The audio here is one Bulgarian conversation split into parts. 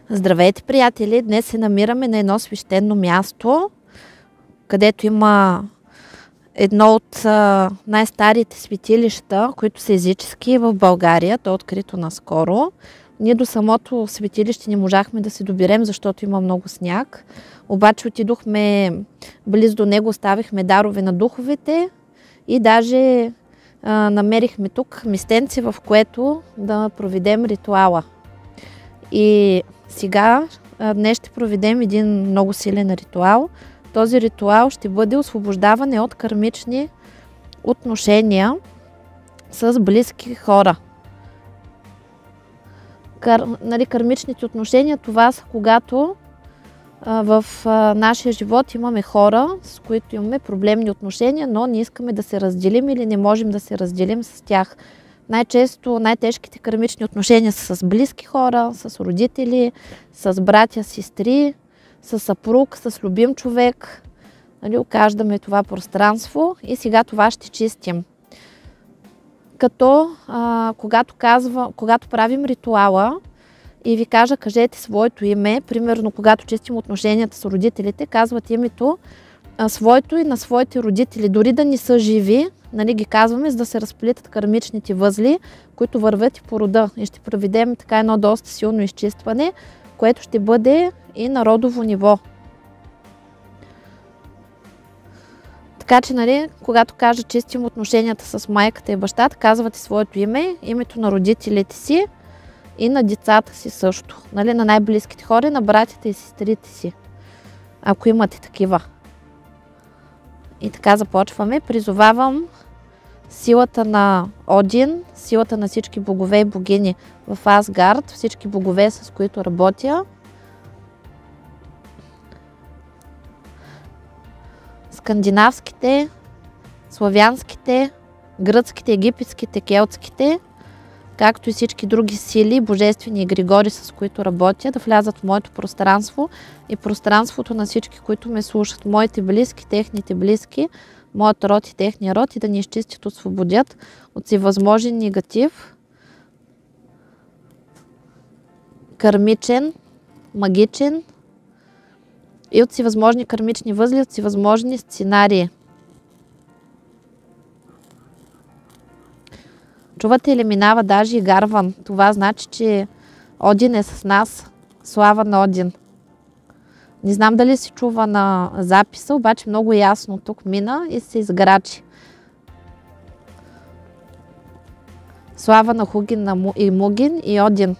Здравейте, приятели! Днес се намираме на едно свещено място, където има едно от най-старите светилища, които са езически в България. То е открито наскоро. Ние до самото светилище не можахме да се доберем, защото има много сняг. Обаче отидохме близо до него, оставихме дарове на духовете и даже намерихме тук местенце, в което да проведем ритуала. И сега, днес ще проведем един много силен ритуал. Този ритуал ще бъде освобождаване от кармични отношения с близки хора. Кармичните отношения, това са когато в нашия живот имаме хора, с които имаме проблемни отношения, но не искаме да се разделим или не можем да се разделим с тях. Най-често най-тежките кармични отношения са с близки хора, с родители, с братя, сестри, с съпруг, с любим човек. Окаждаме това пространство и сега това ще чистим. Като когато правим ритуала и ви кажа, кажете своето име, примерно когато чистим отношенията с родителите, казват името своето и на своите родители, дори да не са живи, ги казваме, за да се разплитат кармичните възли, които вървят и по рода. И ще проведем така едно доста силно изчистване, което ще бъде и на родово ниво. Така че, когато кажа чистим отношенията с майката и бащата, казвате своето име, името на родителите си и на децата си също. На най-близките хора, на братята и сестрите си, ако имате такива. И така започваме. Призовавам силата на Один, силата на всички богове и богини в Асгард, всички богове, с които работя. Скандинавските, славянските, гръцките, египетските, келтските, както и всички други сили, божествени егрегори, с които работя, да влязат в моето пространство и пространството на всички, които ме слушат, моите близки, техните близки, моят род и техния род, и да ни изчистят, освободят от всевъзможен негатив, кармичен, магичен и от всевъзможни кармични възли, от всевъзможни сценарии. Чувате ли минава даже и Гарван? Това значи, че Один е с нас. Слава на Один. Не знам дали се чува на записа, обаче много ясно тук мина и се изграчи. Слава на Хугин и Мугин и Один.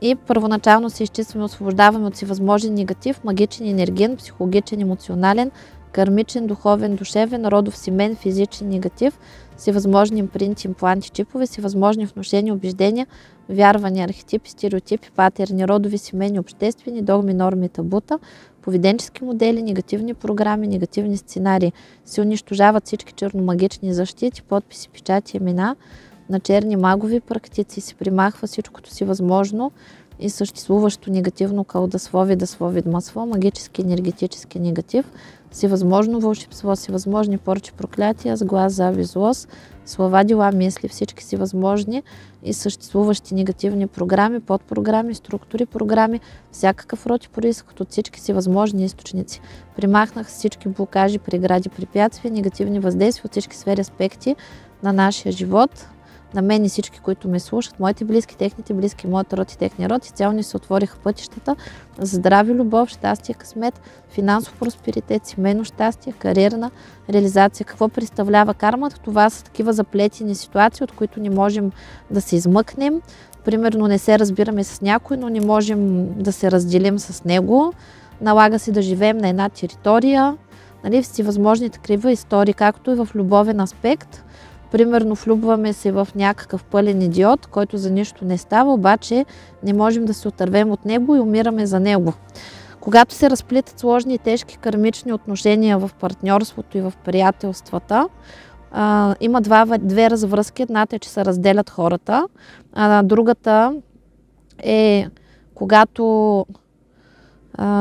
И първоначално се изчистваме, освобождаваме от всевъзможен негатив, магичен, енерген, психологичен, емоционален, кармичен, духовен, душевен, родов, семен, физичен негатив, всевъзможни импринти, импланти, чипове, всевъзможни внушения, убеждения, вярвания, архетипи, стереотипи, патерни, родови, семейни, обществени, догми, норми, табута, поведенчески модели, негативни програми, негативни сценарии. Се унищожават всички черномагични защити, подписи, печати, имена на черни магови практици, се примахва всичкото си възможно и съществуващо негативно кълдасловие, дасловидмасло, магически, енергетически негатив, всевъзможно вълшебство, всевъзможни порчи, проклятия, сглаз, завист, злост, слова, дела, мисли, всички си възможни и съществуващи негативни програми, подпрограми, структури, програми, всякакъв род и произход от всички си възможни източници. Примахнах всички блокажи, прегради, препятствия, негативни въздействия от всички сфери, аспекти на нашия живот. на мен и всички, които ме слушат, моите близки, техните близки, моят род и техния род, изцяло ни се отвориха пътищата за здрави, любов, щастие, късмет, финансов просперитет, семейно щастие, кариерна реализация. Какво представлява кармата? Това са такива заплетени ситуации, от които не можем да се измъкнем. Примерно не се разбираме с някой, но не можем да се разделим с него. Налага се да живеем на една територия. Нали, всевъзможни такива истории, както и в любовен аспект. Примерно влюбваме се в някакъв пълен идиот, който за нищо не става, обаче не можем да се отървем от него и умираме за него. Когато се разплитат сложни и тежки кармични отношения в партньорството и в приятелствата, има две развръзки. Едната е, че се разделят хората, а другата е когато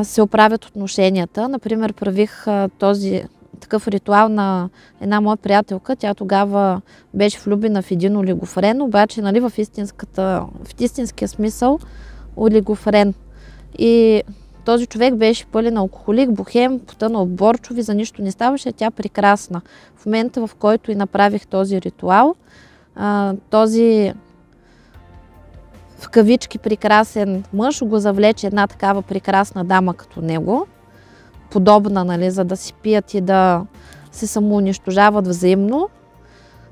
се оправят отношенията. Например, правих такъв ритуал на една моя приятелка. Тя тогава беше влюбена в един олигофрен, обаче нали, в истинския смисъл олигофрен. И този човек беше пълен алкохолик, бухем, потънал в борчови, за нищо не ставаше, тя прекрасна. В момента, в който и направих този ритуал, този в кавички прекрасен мъж го завлече една такава прекрасна дама като него, подобна, нали, за да си пият и да се самоунищожават взаимно.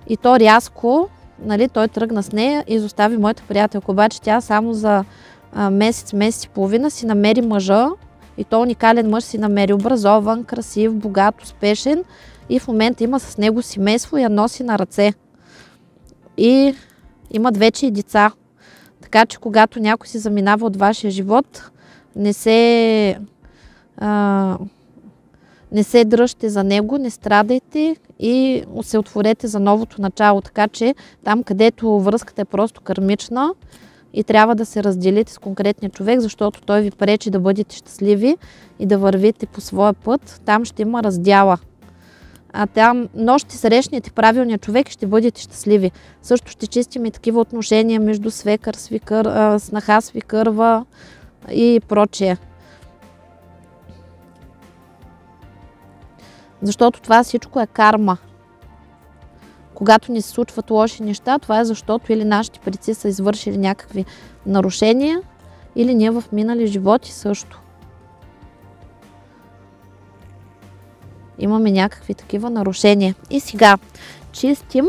И то рязко, нали, той тръгна с нея и изостави моята приятелка. Обаче тя само за месец и половина си намери мъжа, и то уникален мъж си намери, образован, красив, богат, успешен, и в момента има с него семейство и я носи на ръце. И имат вече и деца. Така че когато някой си заминава от вашия живот, не се дръжте за него, не страдайте и се отворете за новото начало. Така че там, където връзката е просто кармична и трябва да се разделите с конкретния човек, защото той ви пречи да бъдете щастливи и да вървите по своя път, там ще има раздяла. А там, но ще срещнете правилния човек и ще бъдете щастливи. Също ще чистим и такива отношения между свекър, снаха, свикърва и прочее. Защото това всичко е карма. Когато ни се случват лоши неща, това е защото или нашите предци са извършили някакви нарушения, или ние в минали животи също имаме някакви такива нарушения. И сега чистим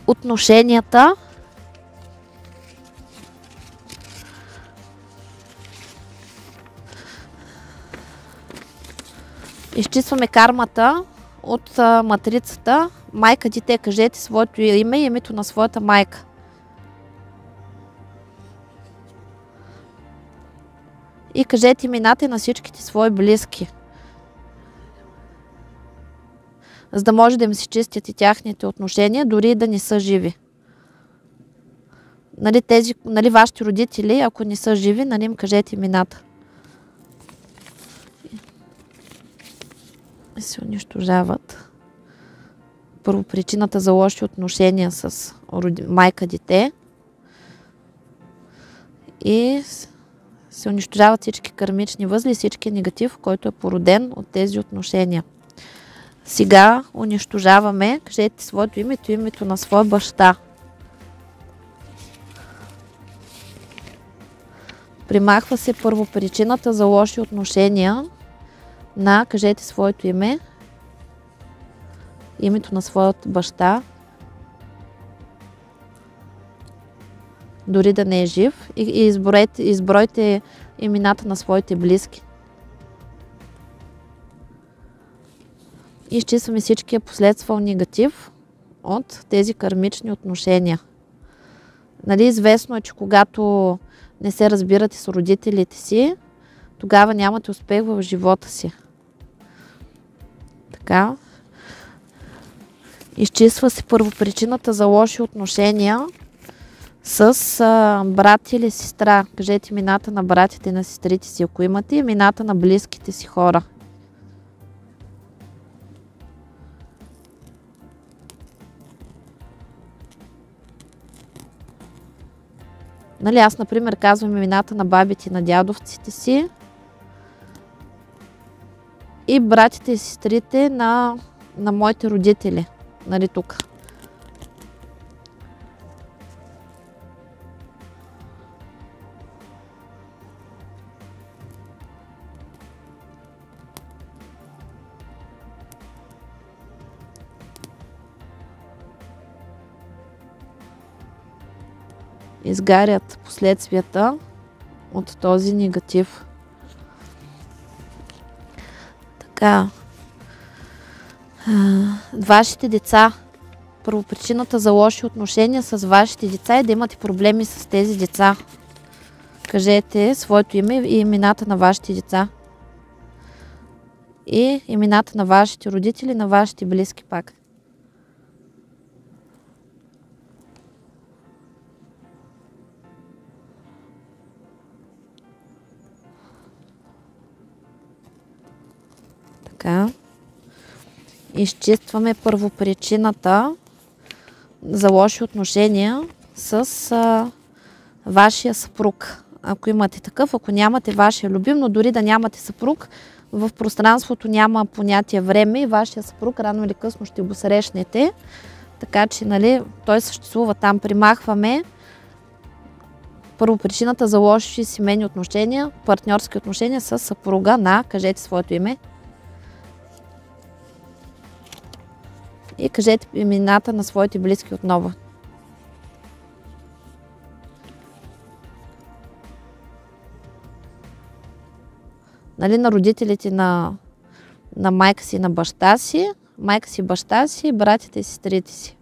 отношенията изчистваме кармата от матрицата. Майка, дете, кажете своето име и името на своята майка. И кажете имената на всичките свои близки. За да може да им се чистят и тяхните отношения, дори да не са живи. Нали, вашите родители, ако не са живи, нали, им кажете имената. И се унищожават. Първо причината за лоши отношения с майка-дете. И се унищожават всички кармични възли, всички негатив, който е породен от тези отношения. Сега унищожаваме, кажете своето името на своя баща. Примахва се първо причината за лоши отношения на, кажете своето име, името на своят баща, дори да не е жив, и избройте имената на своите близки. И изчистваме всичкия последствал негатив от тези кармични отношения. Нали, известно е, че когато не се разбирате с родителите си, тогава нямате успех в живота си. Така. Изчиства се първо причината за лоши отношения с брат или сестра. Кажете имената на братите и на сестрите си, ако имате, имената на близките си хора. Нали, аз, например, казвам имената на бабите и на дядовците си и братите и сестрите на моите родители. Нали, тук. изгарят последствията от този негатив. Така. Вашите деца. Първопричината за лоши отношения с вашите деца е да имате проблеми с тези деца. Кажете своето име и имената на вашите деца. И имената на вашите родители, на вашите близки пак. Така. Изчистваме първопричината за лоши отношения с вашия съпруг. Ако имате такъв, ако нямате вашия любим, но дори да нямате съпруг, в пространството няма понятие време и вашия съпруг рано или късно ще го срещнете. Така че, нали, той съществува там. Примахваме първопричината за лоши семейни отношения, партньорски отношения с съпруга на, кажете своето име. И кажете имената на своите близки отново. Нали, на родителите на майка си и на баща си, майка си, баща си, братите и сестрите си.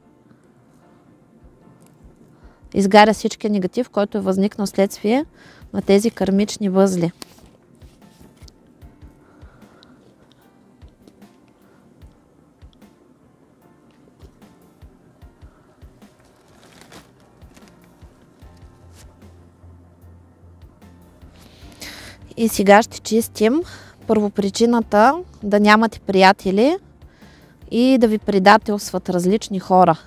Изгаря всичкия негатив, който е възникнал следствие на тези кармични възли. И сега ще чистим първопричината да нямате приятели и да ви предателстват различни хора.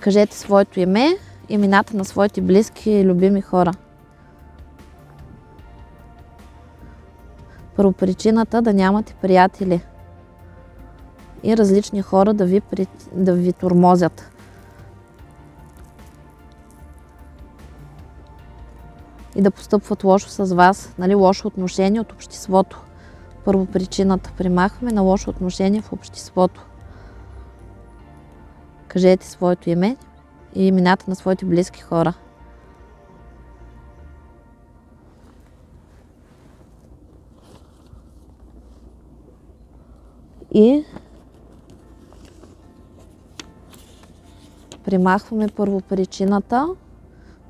Кажете своето име, имената на своите близки и любими хора. Първопричината да нямате приятели и различни хора да ви тормозят. И да постъпват лошо с вас, нали, лошо отношение от обществото. Първопричината примахваме на лошо отношение в обществото. Кажете своето име и имената на своите близки хора. И примахваме първопричината,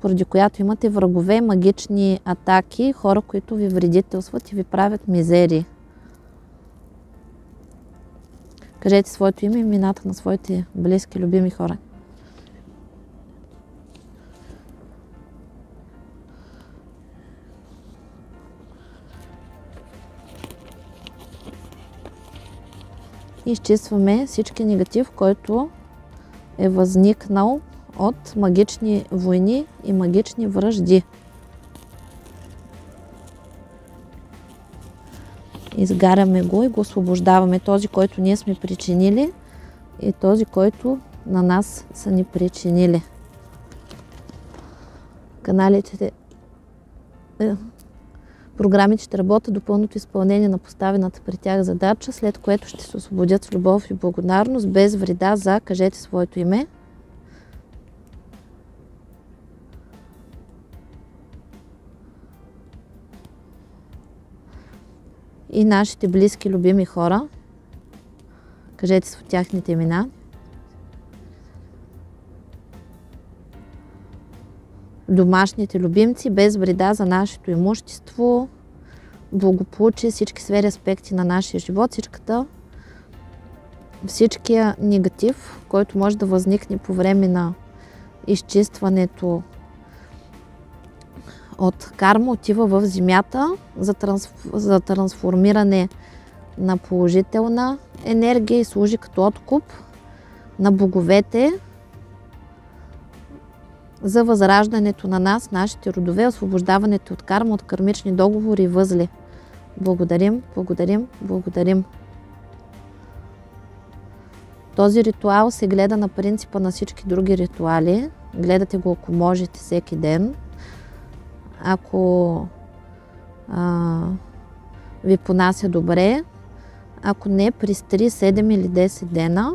поради която имате врагове, магични атаки, хора, които ви вредителстват и ви правят мизерии. Кажете своето име и имената на своите близки, любими хора. Изчистваме всички негатив, който е възникнал от магични войни и магични вражди. Изгаряме го и го освобождаваме. Този, който ние сме причинили и този, който на нас са ни причинили. Каналите, програмите ще работят до пълното изпълнение на поставената при тях задача, след което ще се освободят с любов и благодарност, без вреда за, кажете своето име. И нашите близки, любими хора. Кажете с тяхните имена. Домашните любимци, без вреда за нашето имущество, благополучие, всички сфери, аспекти на нашия живот, всичкия негатив, който може да възникне по време на изчистването от карма, отива в земята за трансформиране на положителна енергия и служи като откуп на боговете за възраждането на нас, нашите родове, освобождаването от карма, от кармични договори и възли. Благодарим, благодарим, благодарим. Този ритуал се гледа на принципа на всички други ритуали. Гледате го, ако можете, всеки ден. Ако ви понася добре, ако не, през 3, 7 или 10 дена.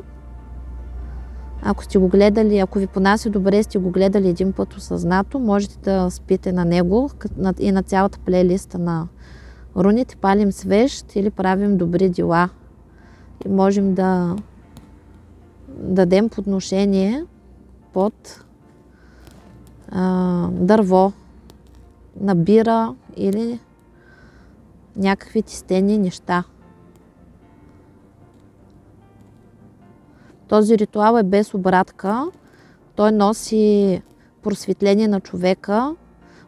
Ако сте го гледали, ако ви понася добре, сте го гледали един път осъзнато, можете да спите на него и на цялата плейлиста на руните, палим свещ или правим добри дела. И можем да дадем подношение под дърво, на бира или някакви тестени неща. Този ритуал е без обратка. Той носи просветление на човека,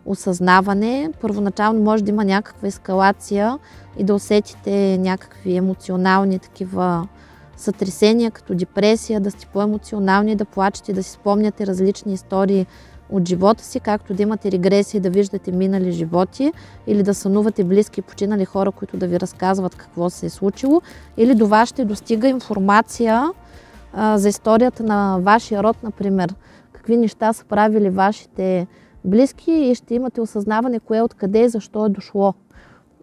осъзнаване. Първоначално може да има някаква ескалация и да усетите някакви емоционални такива сътресения, като депресия, да сте по-емоционални, да плачете, да си спомняте различни истории от живота си, както да имате регресии, да виждате минали животи или да сънувате близки починали хора, които да ви разказват какво се е случило, или до вас ще достига информация за историята на вашия род, например, какви неща са правили вашите близки и ще имате осъзнаване кое откъде и защо е дошло.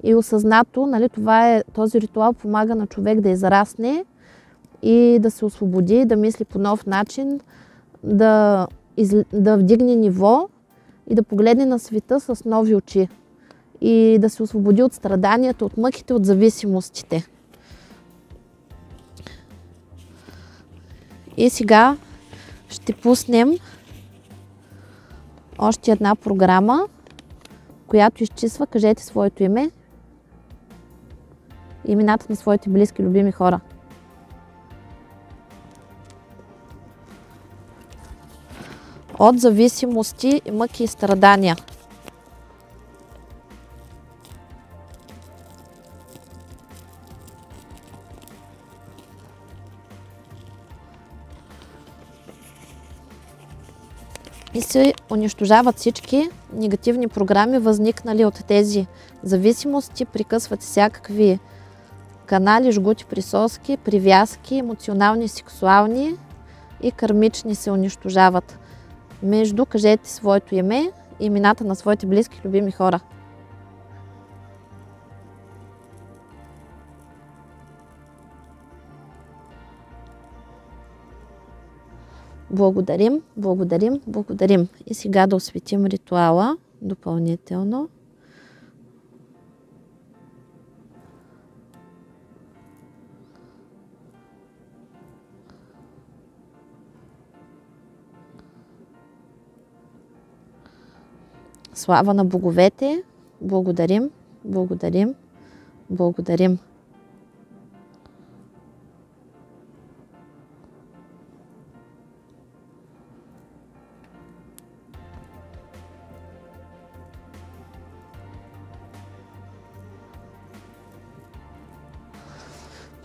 И осъзнато, нали, този ритуал помага на човек да израсне и да се освободи, да мисли по нов начин, да вдигне ниво и да погледне на света с нови очи и да се освободи от страданията, от мъките, от зависимостите. И сега ще пуснем още една програма, която изчисва, кажете своето име и имената на своите близки, любими хора. От зависимости, мъки и страдания. И се унищожават всички негативни програми, възникнали от тези зависимости, прекъсват всякакви канали, жгути, присоски, привязки, емоционални, сексуални и кармични се унищожават. Кажете своето име и имената на своите близки, любими хора. Благодарим, благодарим, благодарим. И сега да осветим ритуала допълнително. Слава на боговете! Благодарим, благодарим, благодарим.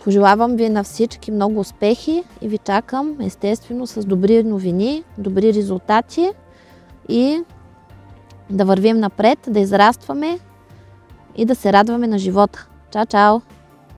Пожелавам ви на всички много успехи и ви чакам естествено с добри новини, добри резултати и да вървим напред, да израстваме и да се радваме на живота. Чао, чао!